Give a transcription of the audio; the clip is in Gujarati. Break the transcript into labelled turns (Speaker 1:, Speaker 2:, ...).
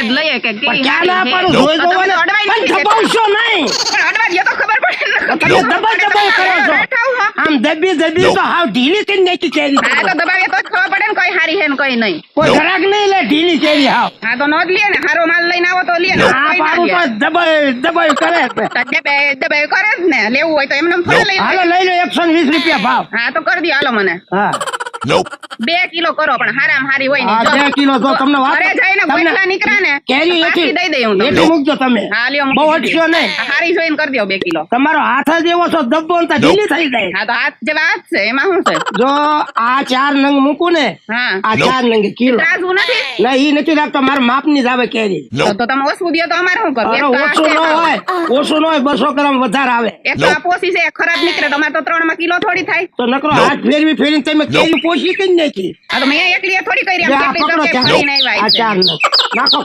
Speaker 1: જ લઈએ કે કેવી
Speaker 2: ક્યાં ના
Speaker 1: હારી
Speaker 2: પાડું
Speaker 1: છે.
Speaker 2: જોઈ
Speaker 1: તો તમે
Speaker 2: જોવાને
Speaker 1: અડવાઈ
Speaker 2: પણ
Speaker 1: નથી
Speaker 2: દબાવશો નહીં
Speaker 1: પણ અડવા દ્યો તો ખબર પડે ને.
Speaker 2: તમે દબાવ કરો છો આમ દબી દબી તો હાવ ઢીલી કરી નાખી કેરી
Speaker 1: હા તો દબાવીએ તો જ ખબર પડે ને કઈ હારી છે ને કઈ નહીં.
Speaker 2: કોઈ ઘરાક નહીં લે ઢીલી કેરી હાવ
Speaker 1: હા તો નો જ લે ને હારો માલ લઈને આવો તો લે ને
Speaker 2: આ
Speaker 1: કઈ ના
Speaker 2: પાડું
Speaker 1: લે.
Speaker 2: તો દબાવ કરે છે.
Speaker 1: તો દબાઈ કરે જ ને લેવું હોય તો એમને એમ થોડું લઈ
Speaker 2: હાલો લઈ લો 120 રૂપિયા ભાવ
Speaker 1: હા તો કરી દો હાલો મને
Speaker 2: હા
Speaker 1: 2 કિલો કરો પણ હારામાં હારી હોય
Speaker 2: આ
Speaker 1: ને
Speaker 2: 2 કિલો જો તમને વાત
Speaker 1: ઘરે જઈને ગોટલા નીકળે ને
Speaker 2: કેરી
Speaker 1: પાછી
Speaker 2: એથી
Speaker 1: દઈ દઈ હું તમને.
Speaker 2: એથી મૂકજો તમે
Speaker 1: હા લ્યો
Speaker 2: બહુ
Speaker 1: મૂકી દીધી.
Speaker 2: અટક્યો નહીં
Speaker 1: હા, હારી જોઈને કરી દો 2 કિલો.
Speaker 2: તમારો હાથ જ એવો છો દબ્બો ને તો ઢીલી થઈ જાય
Speaker 1: હા તો હાથ જેવા હાથ છે એમાં શું છે.
Speaker 2: જો આ 4 નંગ મૂકું ને
Speaker 1: હા
Speaker 2: આ 4 નંગ કિલો
Speaker 1: ત્રાજવું નથી
Speaker 2: ના ઈ નથી રાખતો મારા માપ ની જ આવે કેરી
Speaker 1: તો તમે ઓછું દ્યો તો અમારે શું કરવું.
Speaker 2: અરે
Speaker 1: એક તો આ
Speaker 2: ઓછું ન
Speaker 1: છે
Speaker 2: હોય ઓછું ન હોય 200 ગ્રામ વધારે આવે
Speaker 1: એક તો આ પોસી છે ખરાબ નીકળે તમારે તો 3 માં કિલો થોડી થાય.
Speaker 2: તો નકરો હાથ ફેરવીને તમે કેરી પોષી કઈ નાખી
Speaker 1: આ તો મેં એકલી થોડી કરી
Speaker 2: આ
Speaker 1: આમ કેટલી
Speaker 2: પકડો
Speaker 1: તકે
Speaker 2: ચાર
Speaker 1: ફરીને આવ્યા
Speaker 2: આ
Speaker 1: છે.
Speaker 2: 4 નંગ નાખો